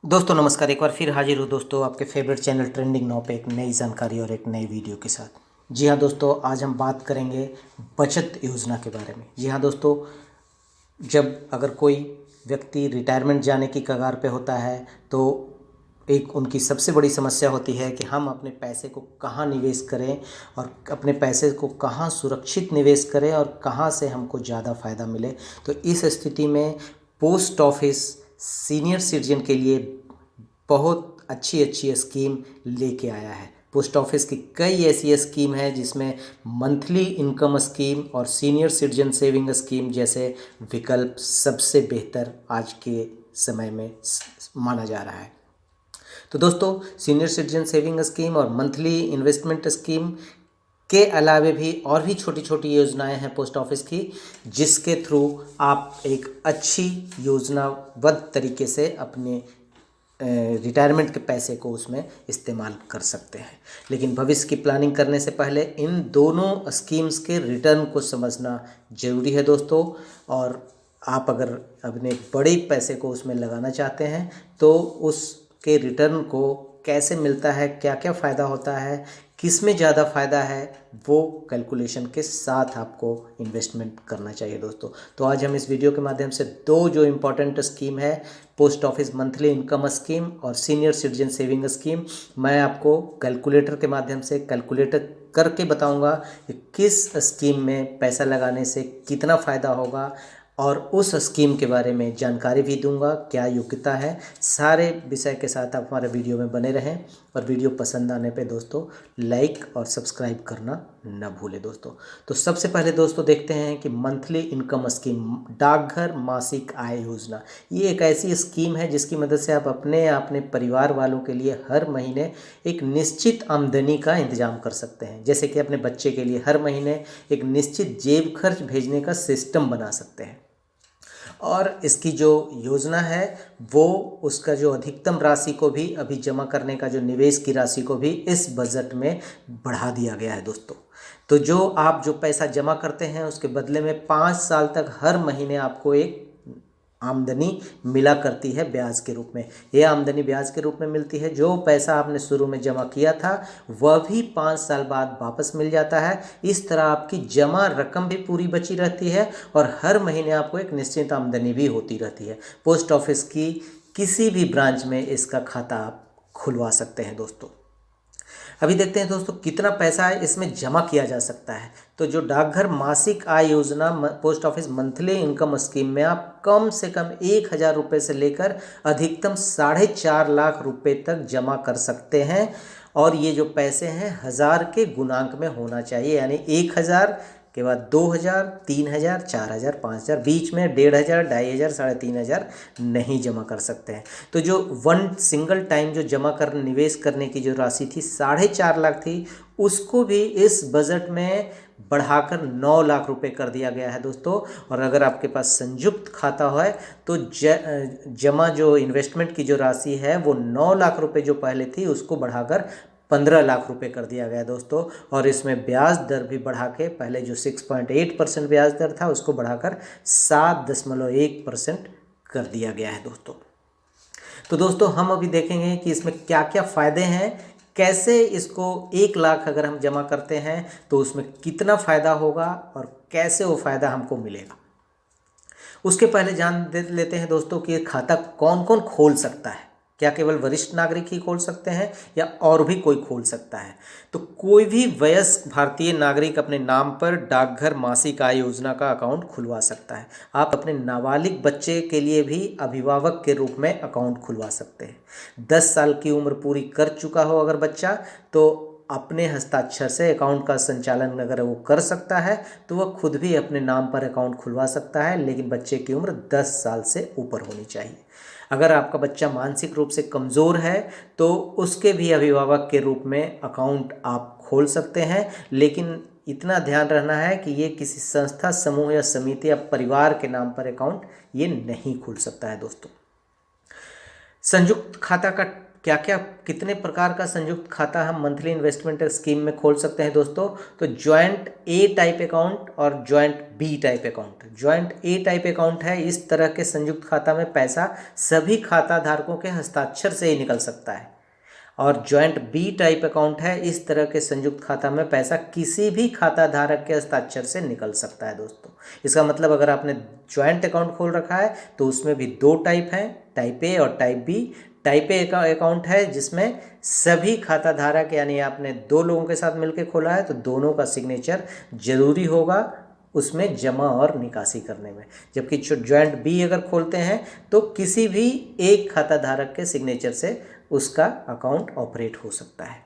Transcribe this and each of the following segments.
दोस्तों नमस्कार। एक बार फिर हाजिर हूँ दोस्तों आपके फेवरेट चैनल ट्रेंडिंग नाउ पे एक नई जानकारी और एक नई वीडियो के साथ। जी हाँ दोस्तों, आज हम बात करेंगे बचत योजना के बारे में। जी हाँ दोस्तों, जब अगर कोई व्यक्ति रिटायरमेंट जाने की कगार पे होता है तो एक उनकी सबसे बड़ी समस्या होती है कि हम अपने पैसे को कहाँ निवेश करें और अपने पैसे को कहाँ सुरक्षित निवेश करें और कहाँ से हमको ज़्यादा फ़ायदा मिले। तो इस स्थिति में पोस्ट ऑफिस सीनियर सिटीजन के लिए बहुत अच्छी अच्छी स्कीम लेके आया है। पोस्ट ऑफिस की कई ऐसी स्कीम है जिसमें मंथली इनकम स्कीम और सीनियर सिटीजन सेविंग स्कीम जैसे विकल्प सबसे बेहतर आज के समय में माना जा रहा है। तो दोस्तों, सीनियर सिटीजन सेविंग स्कीम और मंथली इन्वेस्टमेंट स्कीम के अलावे भी और भी छोटी छोटी योजनाएं हैं पोस्ट ऑफिस की, जिसके थ्रू आप एक अच्छी योजनाबद्ध तरीके से अपने रिटायरमेंट के पैसे को उसमें इस्तेमाल कर सकते हैं। लेकिन भविष्य की प्लानिंग करने से पहले इन दोनों स्कीम्स के रिटर्न को समझना ज़रूरी है दोस्तों। और आप अगर अपने बड़े पैसे को उसमें लगाना चाहते हैं तो उसके रिटर्न को कैसे मिलता है, क्या क्या फ़ायदा होता है, किस में ज़्यादा फ़ायदा है, वो कैलकुलेशन के साथ आपको इन्वेस्टमेंट करना चाहिए दोस्तों। तो आज हम इस वीडियो के माध्यम से दो जो इम्पोर्टेंट स्कीम है, post office monthly income scheme और सीनियर सिटीजन सेविंग स्कीम, मैं आपको कैलकुलेटर के माध्यम से कैलकुलेटर करके बताऊंगा कि किस स्कीम में पैसा लगाने से कितना फ़ायदा होगा और उस स्कीम के बारे में जानकारी भी दूंगा, क्या योग्यता है। सारे विषय के साथ आप हमारे वीडियो में बने रहें और वीडियो पसंद आने पे दोस्तों लाइक और सब्सक्राइब करना न भूलें दोस्तों। तो सबसे पहले दोस्तों देखते हैं कि मंथली इनकम स्कीम, डाकघर मासिक आय योजना। ये एक ऐसी स्कीम है जिसकी मदद से आप अपने परिवार वालों के लिए हर महीने एक निश्चित आमदनी का इंतजाम कर सकते हैं। जैसे कि अपने बच्चे के लिए हर महीने एक निश्चित जेब खर्च भेजने का सिस्टम बना सकते हैं। और इसकी जो योजना है वो उसका जो अधिकतम राशि को भी अभी जमा करने का जो निवेश की राशि को भी इस बजट में बढ़ा दिया गया है दोस्तों। तो जो आप जो पैसा जमा करते हैं उसके बदले में 5 साल तक हर महीने आपको एक आमदनी मिला करती है ब्याज के रूप में। यह आमदनी ब्याज के रूप में मिलती है। जो पैसा आपने शुरू में जमा किया था वह भी 5 साल बाद वापस मिल जाता है। इस तरह आपकी जमा रकम भी पूरी बची रहती है और हर महीने आपको एक निश्चित आमदनी भी होती रहती है। पोस्ट ऑफिस की किसी भी ब्रांच में इसका खाता आप खुलवा सकते हैं दोस्तों। अभी देखते हैं दोस्तों कितना पैसा है इसमें जमा किया जा सकता है। तो जो डाकघर मासिक आय योजना post office monthly income scheme में आप कम से कम 1,000 रुपये से लेकर अधिकतम 4.5 लाख रुपए तक जमा कर सकते हैं। और ये जो पैसे हैं 1000 के गुणांक में होना चाहिए, यानी 1000 के बाद 2000, 3000, 4000, 5000, बीच में 1500, 2500, 3500 नहीं जमा कर सकते हैं। तो जो वन सिंगल टाइम जो जमा कर निवेश करने की जो राशि थी 4.5 लाख थी, उसको भी इस बजट में बढ़ाकर 9 लाख रुपए कर दिया गया है दोस्तों। और अगर आपके पास संयुक्त खाता है तो जमा जो इन्वेस्टमेंट की जो राशि है वो 9 लाख रुपए जो पहले थी उसको बढ़ाकर 15 लाख रुपए कर दिया गया दोस्तों। और इसमें ब्याज दर भी बढ़ा के, पहले जो 6.8% ब्याज दर था उसको बढ़ाकर 7.1% कर दिया गया है दोस्तों। तो दोस्तों हम अभी देखेंगे कि इसमें क्या क्या फ़ायदे हैं, कैसे इसको 1 लाख अगर हम जमा करते हैं तो उसमें कितना फ़ायदा होगा और कैसे वो फ़ायदा हमको मिलेगा। उसके पहले जान लेते हैं दोस्तों कि ये खाता कौन कौन खोल सकता है। क्या केवल वरिष्ठ नागरिक ही खोल सकते हैं या और भी कोई खोल सकता है? तो कोई भी वयस्क भारतीय नागरिक अपने नाम पर डाकघर मासिक आय योजना का अकाउंट खुलवा सकता है। आप अपने नाबालिग बच्चे के लिए भी अभिभावक के रूप में अकाउंट खुलवा सकते हैं। 10 साल की उम्र पूरी कर चुका हो अगर बच्चा, तो अपने हस्ताक्षर से अकाउंट का संचालन अगर वो कर सकता है तो वह खुद भी अपने नाम पर अकाउंट खुलवा सकता है, लेकिन बच्चे की उम्र 10 साल से ऊपर होनी चाहिए। अगर आपका बच्चा मानसिक रूप से कमज़ोर है तो उसके भी अभिभावक के रूप में अकाउंट आप खोल सकते हैं, लेकिन इतना ध्यान रखना है कि ये किसी संस्था, समूह या समिति या परिवार के नाम पर अकाउंट ये नहीं खुल सकता है दोस्तों। संयुक्त खाता का क्या क्या कितने प्रकार का संयुक्त खाता हम मंथली इन्वेस्टमेंट स्कीम में खोल सकते हैं दोस्तों? तो ज्वाइंट ए टाइप अकाउंट और joint B type account. Joint A type account है, इस तरह के संयुक्त खाता में पैसा सभी खाता धारकों के हस्ताक्षर से ही निकल सकता है। और ज्वाइंट बी टाइप अकाउंट है, इस तरह के संयुक्त खाता में पैसा किसी भी खाता धारक के हस्ताक्षर से निकल सकता है दोस्तों। इसका मतलब अगर आपने ज्वाइंट अकाउंट खोल रखा है तो उसमें भी दो टाइप हैं, टाइप ए और type B. Type A account है जिसमें सभी खाता धारक, यानी आपने दो लोगों के साथ मिलकर खोला है तो दोनों का सिग्नेचर जरूरी होगा उसमें जमा और निकासी करने में। जबकि ज्वाइंट बी अगर खोलते हैं तो किसी भी एक खाता धारक के सिग्नेचर से उसका अकाउंट ऑपरेट हो सकता है।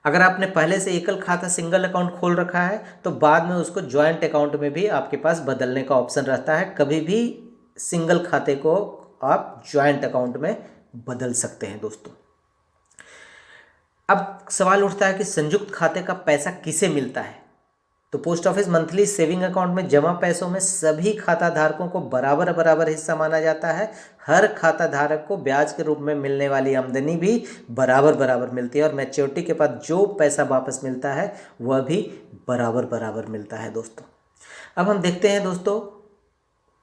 अगर आपने पहले से एकल खाता सिंगल अकाउंट खोल रखा है तो बाद में उसको ज्वाइंट अकाउंट में भी आपके पास बदलने का ऑप्शन रहता है। कभी भी सिंगल खाते को आप ज्वाइंट अकाउंट में बदल सकते हैं दोस्तों। अब सवाल उठता है कि संयुक्त खाते का पैसा किसे मिलता है? तो post office monthly saving account में जमा पैसों में सभी खाता धारकों को बराबर बराबर हिस्सा माना जाता है। हर खाता धारक को ब्याज के रूप में मिलने वाली आमदनी भी बराबर बराबर मिलती है और मैच्योरिटी के बाद जो पैसा वापस मिलता है वह भी बराबर बराबर मिलता है दोस्तों। अब हम देखते हैं दोस्तों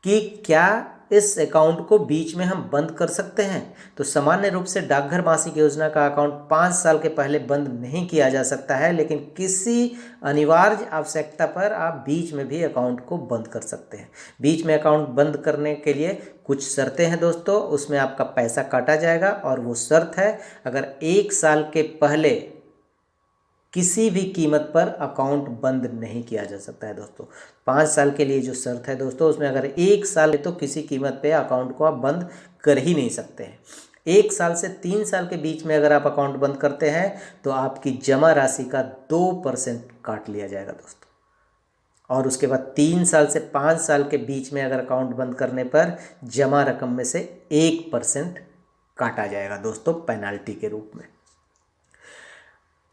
कि क्या इस अकाउंट को बीच में हम बंद कर सकते हैं। तो सामान्य रूप से डाकघर मासिक योजना का अकाउंट 5 साल के पहले बंद नहीं किया जा सकता है, लेकिन किसी अनिवार्य आवश्यकता पर आप बीच में भी अकाउंट को बंद कर सकते हैं। बीच में अकाउंट बंद करने के लिए कुछ शर्तें हैं दोस्तों, उसमें आपका पैसा काटा जाएगा और वो शर्त है अगर 1 साल के पहले किसी भी कीमत पर अकाउंट बंद नहीं किया जा सकता है दोस्तों। 5 साल के लिए जो शर्त है दोस्तों उसमें अगर 1 साल है तो किसी कीमत पे अकाउंट को आप बंद कर ही नहीं सकते हैं। 1 साल से 3 साल के बीच में अगर आप अकाउंट बंद करते हैं तो आपकी जमा राशि का 2% काट लिया जाएगा दोस्तों। और उसके बाद 3 साल से 5 साल के बीच में अगर अकाउंट बंद करने पर जमा रकम में से 1% काटा जाएगा दोस्तों पेनाल्टी के रूप में।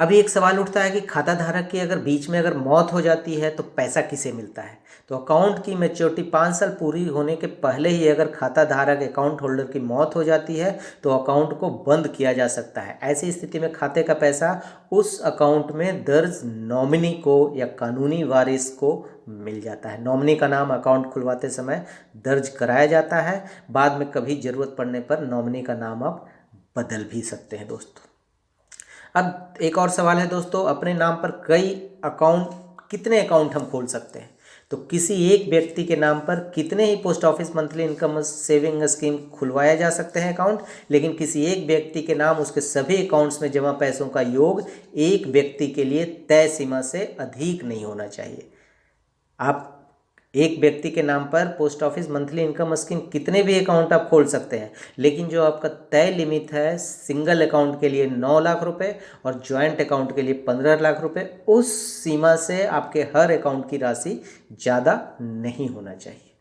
अभी एक सवाल उठता है कि खाता धारक की अगर बीच में अगर मौत हो जाती है तो पैसा किसे मिलता है? तो अकाउंट की मैच्योरिटी 5 साल पूरी होने के पहले ही अगर खाता धारक अकाउंट होल्डर की मौत हो जाती है तो अकाउंट को बंद किया जा सकता है। ऐसी स्थिति में खाते का पैसा उस अकाउंट में दर्ज नॉमिनी को या कानूनी वारिस को मिल जाता है। नॉमिनी का नाम अकाउंट खुलवाते समय दर्ज कराया जाता है। बाद में कभी ज़रूरत पड़ने पर नॉमिनी का नाम आप बदल भी सकते हैं दोस्तों। अब एक और सवाल है दोस्तों, अपने नाम पर कितने अकाउंट हम खोल सकते हैं? तो किसी एक व्यक्ति के नाम पर कितने ही post office monthly income saving scheme खुलवाया जा सकते हैं अकाउंट, लेकिन किसी एक व्यक्ति के नाम उसके सभी अकाउंट्स में जमा पैसों का योग एक व्यक्ति के लिए तय सीमा से अधिक नहीं होना चाहिए। आप एक व्यक्ति के नाम पर post office monthly income scheme कितने भी अकाउंट आप खोल सकते हैं, लेकिन जो आपका तय लिमिट है सिंगल अकाउंट के लिए 9 लाख रुपए और ज्वाइंट अकाउंट के लिए 15 लाख रुपए, उस सीमा से आपके हर अकाउंट की राशि ज़्यादा नहीं होना चाहिए।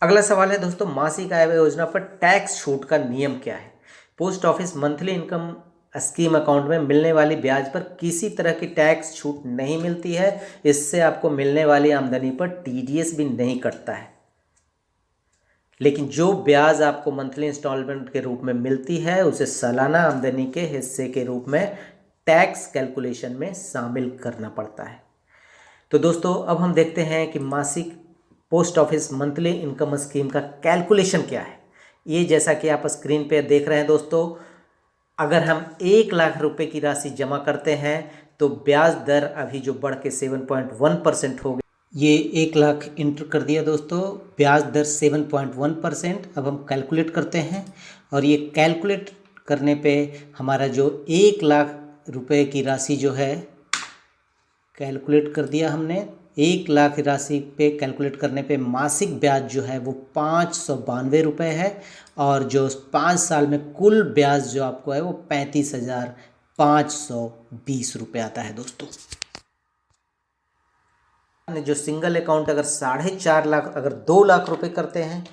अगला सवाल है दोस्तों, मासिक आय योजना पर टैक्स छूट का नियम क्या है? Post office monthly income scheme account में मिलने वाली ब्याज पर किसी तरह की टैक्स छूट नहीं मिलती है। इससे आपको मिलने वाली आमदनी पर टीडीएस भी नहीं कटता है, लेकिन जो ब्याज आपको मंथली इंस्टॉलमेंट के रूप में मिलती है उसे सालाना आमदनी के हिस्से के रूप में टैक्स कैलकुलेशन में शामिल करना पड़ता है। तो दोस्तों अब हम देखते हैं कि मासिक post office monthly income scheme का कैलकुलेशन क्या है। ये जैसा कि आप स्क्रीन पे देख रहे हैं दोस्तों, अगर हम 1 लाख रुपए की राशि जमा करते हैं तो ब्याज दर अभी जो बढ़ के 7.1% हो गई। ये 1 लाख इंटर कर दिया दोस्तों, ब्याज दर 7.1%। अब हम कैलकुलेट करते हैं और ये कैलकुलेट करने पे हमारा जो 1 लाख रुपए की राशि जो है कैलकुलेट कर दिया हमने। 1 लाख राशि पे कैलकुलेट करने पे मासिक ब्याज जो है वो 592 रुपये है और जो 5 साल में कुल ब्याज जो आपको है वो 35,520 रुपये आता है दोस्तों। जो सिंगल अकाउंट अगर 4.5 लाख, अगर 2 लाख रुपए करते हैं,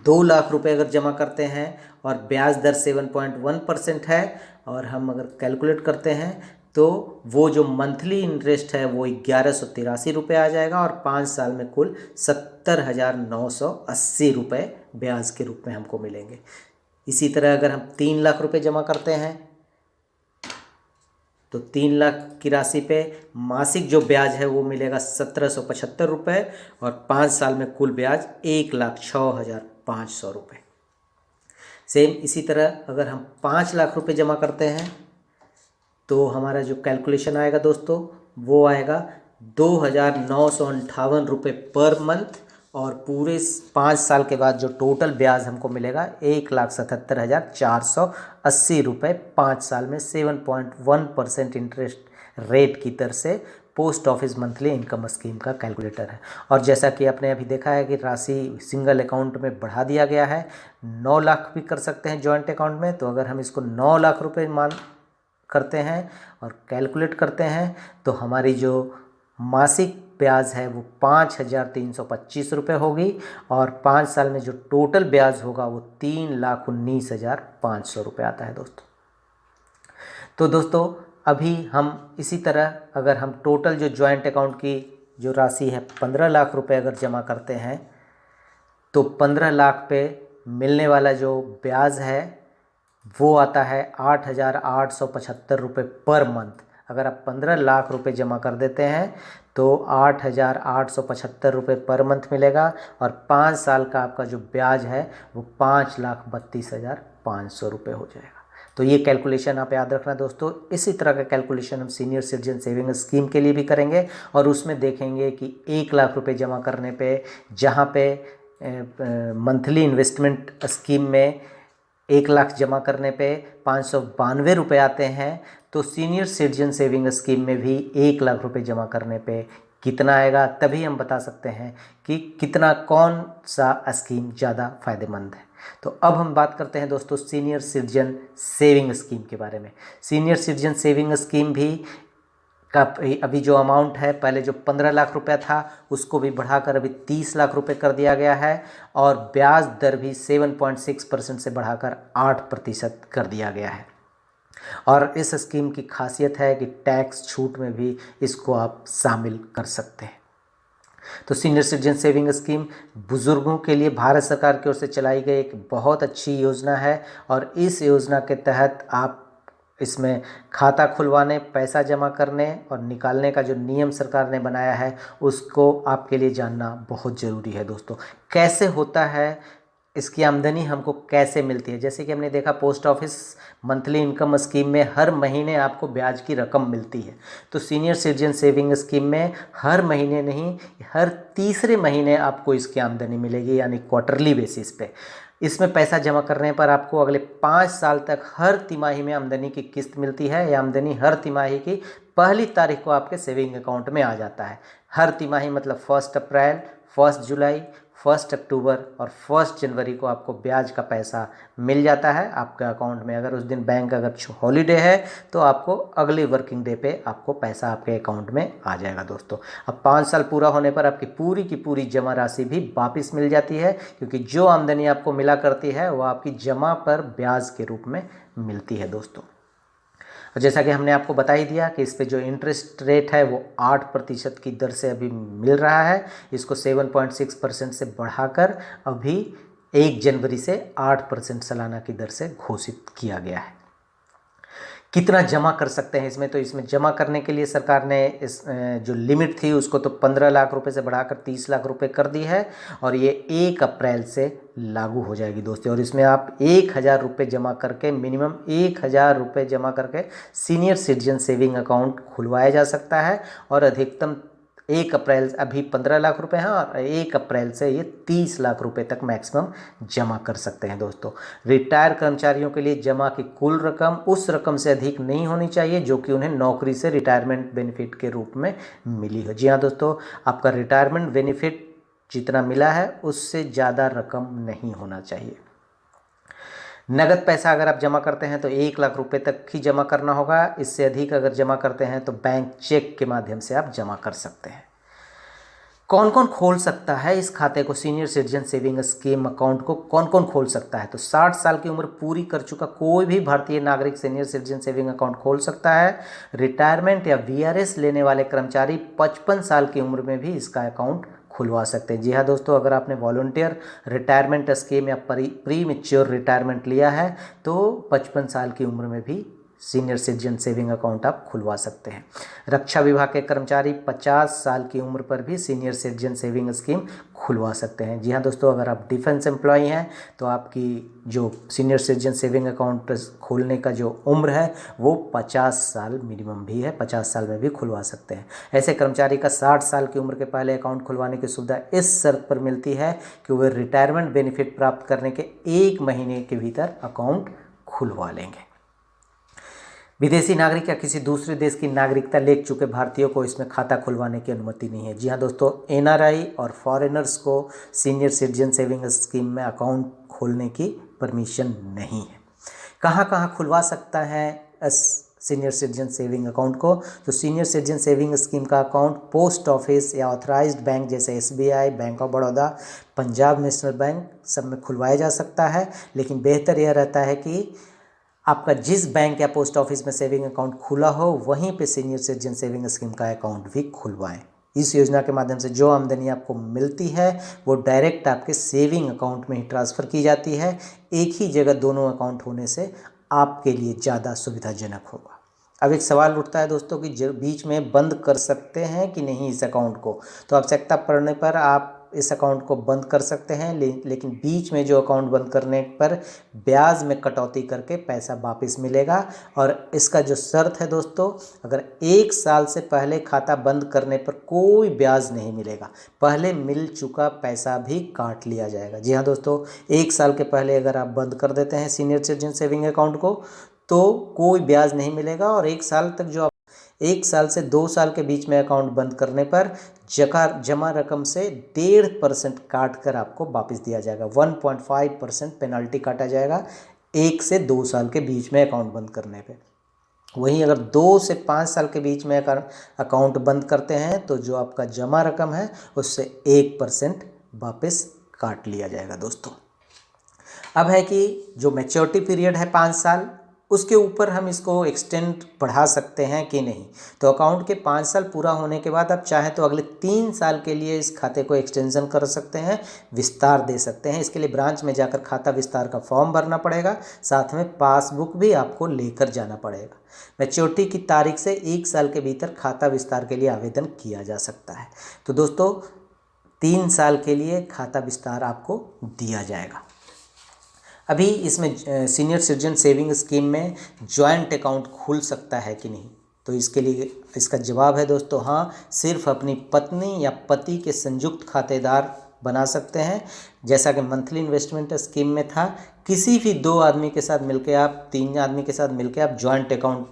2 लाख रुपए अगर जमा करते हैं और ब्याज दर 7.1% है और हम अगर कैलकुलेट करते हैं तो वो जो मंथली इंटरेस्ट है वो 1183 रुपये आ जाएगा और 5 साल में कुल 70,980 रुपये ब्याज के रूप में हमको मिलेंगे। इसी तरह अगर हम 3 लाख रुपए जमा करते हैं तो 3 लाख की राशि पे मासिक जो ब्याज है वो मिलेगा 1775 रुपये और 5 साल में कुल ब्याज 1,06,500 रुपये। सेम इसी तरह अगर हम 5 लाख रुपए जमा करते हैं तो हमारा जो कैलकुलेशन आएगा दोस्तों वो आएगा 2,958 रुपये पर मंथ और पूरे 5 साल के बाद जो टोटल ब्याज हमको मिलेगा 1,77,480 रुपये 5 साल में 7.1% इंटरेस्ट रेट की दर से post office monthly income scheme का कैलकुलेटर है। और जैसा कि आपने अभी देखा है कि राशि सिंगल अकाउंट में बढ़ा दिया गया है, 9 लाख भी कर सकते हैं जॉइंट अकाउंट में। तो अगर हम इसको 9 लाख रुपए मान करते हैं और कैलकुलेट करते हैं तो हमारी जो मासिक ब्याज है वो 5,325 रुपये होगी और 5 साल में जो टोटल ब्याज होगा वो 3,19,500 रुपये आता है दोस्तों। तो दोस्तों अभी हम इसी तरह अगर हम टोटल जो जॉइंट अकाउंट की जो राशि है 15 लाख रुपए अगर जमा करते हैं तो 15 लाख पे मिलने वाला जो ब्याज है वो आता है 8,875 रुपये पर मंथ। अगर आप 15 लाख रुपए जमा कर देते हैं तो 8,875 रुपये पर मंथ मिलेगा और 5 साल का आपका जो ब्याज है वो 5,32,500 रुपये हो जाएगा। तो ये कैलकुलेशन आप याद रखना दोस्तों। इसी तरह का कैलकुलेशन हम सीनियर सिटीजन सेविंग स्कीम के लिए भी करेंगे और उसमें देखेंगे कि 1 लाख रुपए जमा करने पे जहाँ पे मंथली इन्वेस्टमेंट स्कीम में 1 लाख जमा करने पे 592 रुपये आते हैं, तो सीनियर सिटीजन सेविंग स्कीम में भी 1 लाख रुपए जमा करने पे कितना आएगा, तभी हम बता सकते हैं कि कितना कौन सा स्कीम ज़्यादा फ़ायदेमंद है। तो अब हम बात करते हैं दोस्तों सीनियर सिटीजन सेविंग स्कीम के बारे में। सीनियर सिटीजन सेविंग स्कीम भी का अभी जो अमाउंट है, पहले जो 15 लाख रुपया था उसको भी बढ़ाकर अभी 30 लाख रुपए कर दिया गया है और ब्याज दर भी 7.6% से बढ़ाकर 8% कर दिया गया है। और इस स्कीम की खासियत है कि टैक्स छूट में भी इसको आप शामिल कर सकते हैं। तो सीनियर सिटीजन सेविंग स्कीम बुजुर्गों के लिए भारत सरकार की ओर से चलाई गई एक बहुत अच्छी योजना है और इस योजना के तहत आप इसमें खाता खुलवाने, पैसा जमा करने और निकालने का जो नियम सरकार ने बनाया है उसको आपके लिए जानना बहुत ज़रूरी है दोस्तों। कैसे होता है, इसकी आमदनी हमको कैसे मिलती है। जैसे कि हमने देखा post office monthly income scheme में हर महीने आपको ब्याज की रकम मिलती है, तो सीनियर सिटीजन सेविंग स्कीम में हर महीने नहीं, हर तीसरे महीने आपको इसकी आमदनी मिलेगी, यानी क्वार्टरली बेसिस पे। इसमें पैसा जमा करने पर आपको अगले 5 साल तक हर तिमाही में आमदनी की किस्त मिलती है। यह आमदनी हर तिमाही की पहली तारीख को आपके सेविंग अकाउंट में आ जाता है। हर तिमाही मतलब 1 अप्रैल, 1 जुलाई, 1 अक्टूबर और 1 जनवरी को आपको ब्याज का पैसा मिल जाता है आपके अकाउंट में। अगर उस दिन बैंक अगर हॉलीडे है तो आपको अगले वर्किंग डे पे आपको पैसा आपके अकाउंट में आ जाएगा दोस्तों। अब 5 साल पूरा होने पर आपकी पूरी की पूरी जमा राशि भी वापस मिल जाती है, क्योंकि जो आमदनी आपको मिला करती है वो आपकी जमा पर ब्याज के रूप में मिलती है दोस्तों। और जैसा कि हमने आपको बता ही दिया कि इस पे जो इंटरेस्ट रेट है वो 8% की दर से अभी मिल रहा है। इसको 7.6% से बढ़ाकर अभी 1 जनवरी से 8% सालाना की दर से घोषित किया गया है। कितना जमा कर सकते हैं इसमें, तो इसमें जमा करने के लिए सरकार ने इस जो लिमिट थी उसको तो 15 लाख रुपए से बढ़ाकर 30 लाख रुपए कर दी है और ये 1 अप्रैल से लागू हो जाएगी दोस्तों। और इसमें आप 1,000 रुपये जमा करके, मिनिमम 1,000 रुपये जमा करके सीनियर सिटीजन सेविंग अकाउंट खुलवाया जा सकता है और अधिकतम 1 अप्रैल, अभी 15 लाख रुपए हैं और 1 अप्रैल से ये 30 लाख रुपए तक मैक्सिमम जमा कर सकते हैं दोस्तों। रिटायर कर्मचारियों के लिए जमा की कुल रकम उस रकम से अधिक नहीं होनी चाहिए जो कि उन्हें नौकरी से रिटायरमेंट बेनिफिट के रूप में मिली हो। जी हाँ दोस्तों, आपका रिटायरमेंट बेनिफिट जितना मिला है उससे ज़्यादा रकम नहीं होना चाहिए। नगद पैसा अगर आप जमा करते हैं तो 1 लाख रुपए तक ही जमा करना होगा। इससे अधिक अगर जमा करते हैं तो बैंक चेक के माध्यम से आप जमा कर सकते हैं। कौन कौन खोल सकता है इस खाते को, senior citizen saving scheme account को कौन कौन खोल सकता है? तो 60 साल की उम्र पूरी कर चुका कोई भी भारतीय नागरिक सीनियर सिटीजन सेविंग अकाउंट खोल सकता है। रिटायरमेंट या वीआरएस लेने वाले कर्मचारी 55 साल की उम्र में भी इसका अकाउंट खुलवा सकते हैं। जी हाँ दोस्तों, अगर आपने वॉलंटियर रिटायरमेंट स्कीम या प्री मैच्योर रिटायरमेंट लिया है तो 55 साल की उम्र में भी सीनियर सिटीजन सेविंग अकाउंट आप खुलवा सकते हैं। रक्षा विभाग के कर्मचारी 50 साल की उम्र पर भी सीनियर सिटीजन सेविंग स्कीम खुलवा सकते हैं। जी हाँ दोस्तों, अगर आप डिफेंस एम्प्लॉई हैं तो आपकी जो सीनियर सिटीजन सेविंग अकाउंट खोलने का जो उम्र है वो 50 साल मिनिमम भी है, 50 साल में भी खुलवा सकते हैं। ऐसे कर्मचारी का 60 साल की उम्र के पहले अकाउंट खुलवाने की सुविधा इस शर्त पर मिलती है कि वे रिटायरमेंट बेनिफिट प्राप्त करने के 1 महीने के भीतर अकाउंट खुलवा लेंगे। विदेशी नागरिक या किसी दूसरे देश की नागरिकता ले चुके भारतीयों को इसमें खाता खुलवाने की अनुमति नहीं है। जी हाँ दोस्तों, एनआरआई और फॉरेनर्स को सीनियर सिटीजन सेविंग स्कीम में अकाउंट खोलने की परमिशन नहीं है। कहाँ कहाँ खुलवा सकता है सीनियर सिटीजन सेविंग अकाउंट को? तो सीनियर सिटीजन सेविंग स्कीम का अकाउंट पोस्ट ऑफिस या ऑथराइज्ड बैंक जैसे SBI, bank of Baroda, Punjab national bank सब में खुलवाया जा सकता है। लेकिन बेहतर यह रहता है कि आपका जिस बैंक या पोस्ट ऑफिस में सेविंग अकाउंट खुला हो वहीं पे सीनियर सिटीजन सेविंग स्कीम का अकाउंट भी खुलवाएं। इस योजना के माध्यम से जो आमदनी आपको मिलती है वो डायरेक्ट आपके सेविंग अकाउंट में ही ट्रांसफ़र की जाती है। एक ही जगह दोनों अकाउंट होने से आपके लिए ज़्यादा सुविधाजनक होगा। अब एक सवाल उठता है दोस्तों कि बीच में बंद कर सकते हैं कि नहीं इस अकाउंट को? तो आवश्यकता पड़ने पर आप इस अकाउंट को बंद कर सकते हैं, लेकिन बीच में जो अकाउंट बंद करने पर ब्याज में कटौती करके पैसा वापस मिलेगा। और इसका जो शर्त है दोस्तों, अगर 1 साल से पहले खाता बंद करने पर कोई ब्याज नहीं मिलेगा, पहले मिल चुका पैसा भी काट लिया जाएगा। जी हाँ दोस्तों, 1 साल के पहले अगर आप बंद कर देते हैं सीनियर सिटीजन सेविंग अकाउंट को तो कोई ब्याज नहीं मिलेगा। और 1 साल तक जो 1 साल से 2 साल के बीच में अकाउंट बंद करने पर जमा रकम से 1.5% काट कर आपको वापस दिया जाएगा। 1.5% पेनल्टी काटा जाएगा 1 से 2 साल के बीच में अकाउंट बंद करने पे। वहीं अगर 2 से 5 साल के बीच में अकाउंट बंद करते हैं तो जो आपका जमा रकम है उससे 1% वापस काट लिया जाएगा दोस्तों। अब है कि जो मैच्योरिटी पीरियड है 5 साल, उसके ऊपर हम इसको एक्सटेंड बढ़ा सकते हैं कि नहीं। तो अकाउंट के 5 साल पूरा होने के बाद आप चाहें तो अगले 3 साल के लिए इस खाते को एक्सटेंशन कर सकते हैं, विस्तार दे सकते हैं। इसके लिए ब्रांच में जाकर खाता विस्तार का फॉर्म भरना पड़ेगा, साथ में पासबुक भी आपको लेकर जाना पड़ेगा। मैच्योरिटी की तारीख से 1 साल के भीतर खाता विस्तार के लिए आवेदन किया जा सकता है। तो दोस्तों 3 साल के लिए खाता विस्तार आपको दिया जाएगा। अभी इसमें सीनियर सिटीजन सेविंग स्कीम में जॉइंट अकाउंट खुल सकता है कि नहीं? तो इसके लिए इसका जवाब है दोस्तों हाँ, सिर्फ अपनी पत्नी या पति के संयुक्त खातेदार बना सकते हैं। जैसा कि मंथली इन्वेस्टमेंट स्कीम में था, किसी भी 2 आदमी के साथ मिलकर आप 3 आदमी के साथ मिलकर आप जॉइंट अकाउंट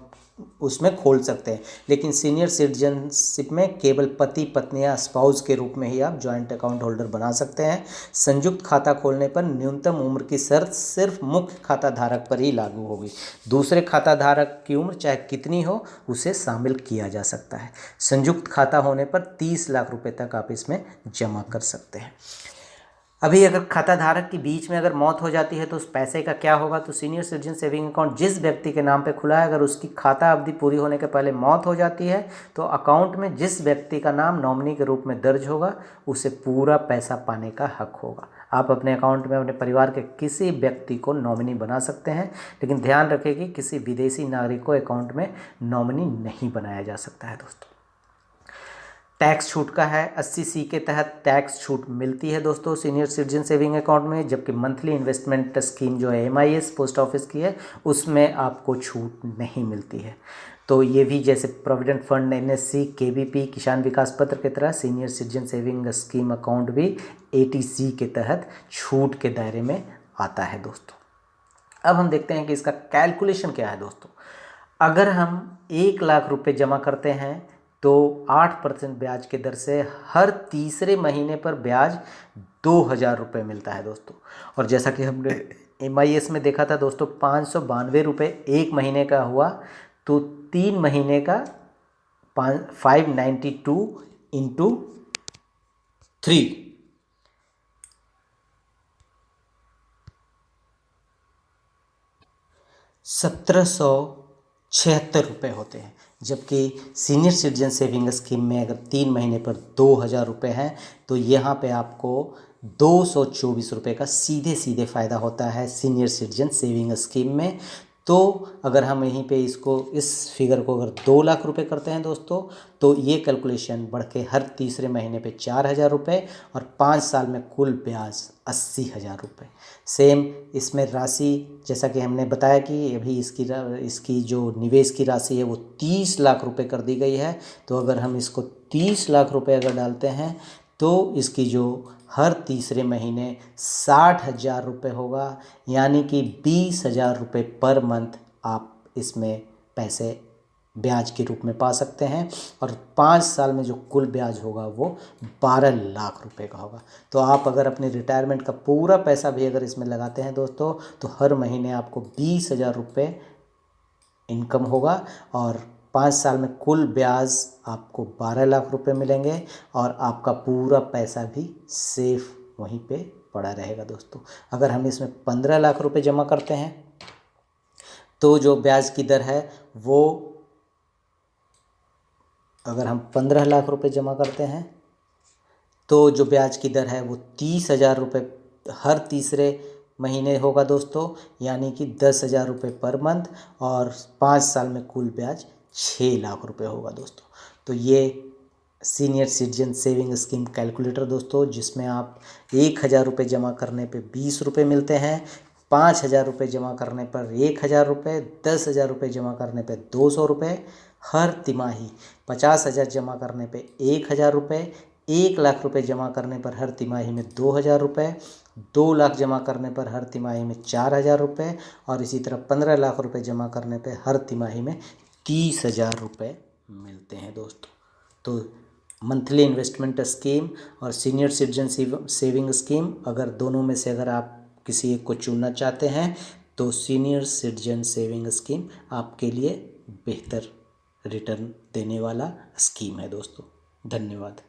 उसमें खोल सकते हैं। लेकिन सीनियर सिटीजनशिप में केवल पति पत्नी या स्पाउस के रूप में ही आप जॉइंट अकाउंट होल्डर बना सकते हैं। संयुक्त खाता खोलने पर न्यूनतम उम्र की शर्त सिर्फ मुख्य खाता धारक पर ही लागू होगी। दूसरे खाता धारक की उम्र चाहे कितनी हो उसे शामिल किया जा सकता है। संयुक्त खाता होने पर 30 लाख रुपए तक आप इसमें जमा कर सकते हैं। अभी अगर खाता धारक की बीच में अगर मौत हो जाती है तो उस पैसे का क्या होगा? तो सीनियर सिटीजन सेविंग अकाउंट जिस व्यक्ति के नाम पे खुला है, अगर उसकी खाता अवधि पूरी होने के पहले मौत हो जाती है तो अकाउंट में जिस व्यक्ति का नाम नॉमिनी के रूप में दर्ज होगा उसे पूरा पैसा पाने का हक होगा। आप अपने अकाउंट में अपने परिवार के किसी व्यक्ति को नॉमिनी बना सकते हैं, लेकिन ध्यान रखें कि किसी विदेशी नागरिक को अकाउंट में नॉमिनी नहीं बनाया जा सकता है दोस्तों। टैक्स छूट का है, 80C के तहत टैक्स छूट मिलती है दोस्तों सीनियर सिटीजन सेविंग अकाउंट में। जबकि मंथली इन्वेस्टमेंट स्कीम जो है MIS पोस्ट ऑफिस की है उसमें आपको छूट नहीं मिलती है। तो ये भी जैसे प्रोविडेंट फंड, NSC, KVP, किसान विकास पत्र की तरह senior citizen saving scheme account भी 80C के तहत छूट के दायरे में आता है दोस्तों। अब हम देखते हैं कि इसका कैलकुलेशन क्या है दोस्तों। अगर हम 1 लाख रुपए जमा करते हैं तो 8% ब्याज के दर से हर तीसरे महीने पर ब्याज 2000 रुपये मिलता है दोस्तों। और जैसा कि हमने MIS में देखा था दोस्तों, 592 रुपये 1 महीने का हुआ तो 3 महीने का 592 इंटू थ्री 1776 रुपये होते हैं, जबकि सीनियर सिटीजन सेविंग स्कीम में अगर 3 महीने पर 2000 रुपये हैं तो यहाँ पे आपको 224 रुपये का सीधे सीधे फ़ायदा होता है सीनियर सिटीजन सेविंग स्कीम में। तो अगर हम यहीं पे इस फिगर को अगर 2 लाख रुपए करते हैं दोस्तों, तो ये कैलकुलेशन बढ़ के हर तीसरे महीने पे 4000 रुपये और 5 साल में कुल ब्याज 80,000 रुपये। सेम इसमें राशि जैसा कि हमने बताया कि अभी इसकी जो निवेश की राशि है वो 30 लाख रुपए कर दी गई है। तो अगर हम इसको 30 लाख रुपए अगर डालते हैं तो इसकी जो हर तीसरे महीने 60,000 रुपये होगा, यानी कि 20,000 रुपये पर मंथ आप इसमें पैसे ब्याज के रूप में पा सकते हैं। और 5 साल में जो कुल ब्याज होगा वो 12 लाख रुपए का होगा। तो आप अगर अपने रिटायरमेंट का पूरा पैसा भी अगर इसमें लगाते हैं दोस्तों, तो हर महीने आपको 20,000 रुपये इनकम होगा और 5 साल में कुल ब्याज आपको 12 लाख रुपए मिलेंगे और आपका पूरा पैसा भी सेफ वहीं पे पड़ा रहेगा दोस्तों। अगर हम इसमें 15 लाख रुपए जमा करते हैं तो जो ब्याज की दर है वो, अगर हम 15 लाख रुपए जमा करते हैं तो जो ब्याज की दर है वो 30,000 रुपये हर तीसरे महीने होगा दोस्तों, यानी कि 10,000 रुपये पर मंथ और 5 साल में कुल ब्याज 6 लाख रुपए होगा दोस्तों। तो ये senior citizen saving scheme calculator दोस्तों, जिसमें आप 1,000 रुपये जमा करने पे 20 रुपये मिलते हैं, 5,000 रुपये जमा करने पर 1,000 रुपये, 10,000 रुपये जमा करने पे 200 रुपये, हर तिमाही 50,000 जमा करने पे 1,000 रुपये, 1 लाख रुपए जमा करने पर हर तिमाही में 2,000 रुपये, 2 लाख जमा करने पर हर तिमाही में 4,000 रुपये और इसी तरह 15 लाख रुपए जमा करने पर हर तिमाही में 30,000 रुपये मिलते हैं दोस्तों। तो मंथली इन्वेस्टमेंट स्कीम और सीनियर सिटीजन सेविंग स्कीम, अगर दोनों में से अगर आप किसी एक को चुनना चाहते हैं तो सीनियर सिटीजन सेविंग स्कीम आपके लिए बेहतर रिटर्न देने वाला स्कीम है दोस्तों। धन्यवाद।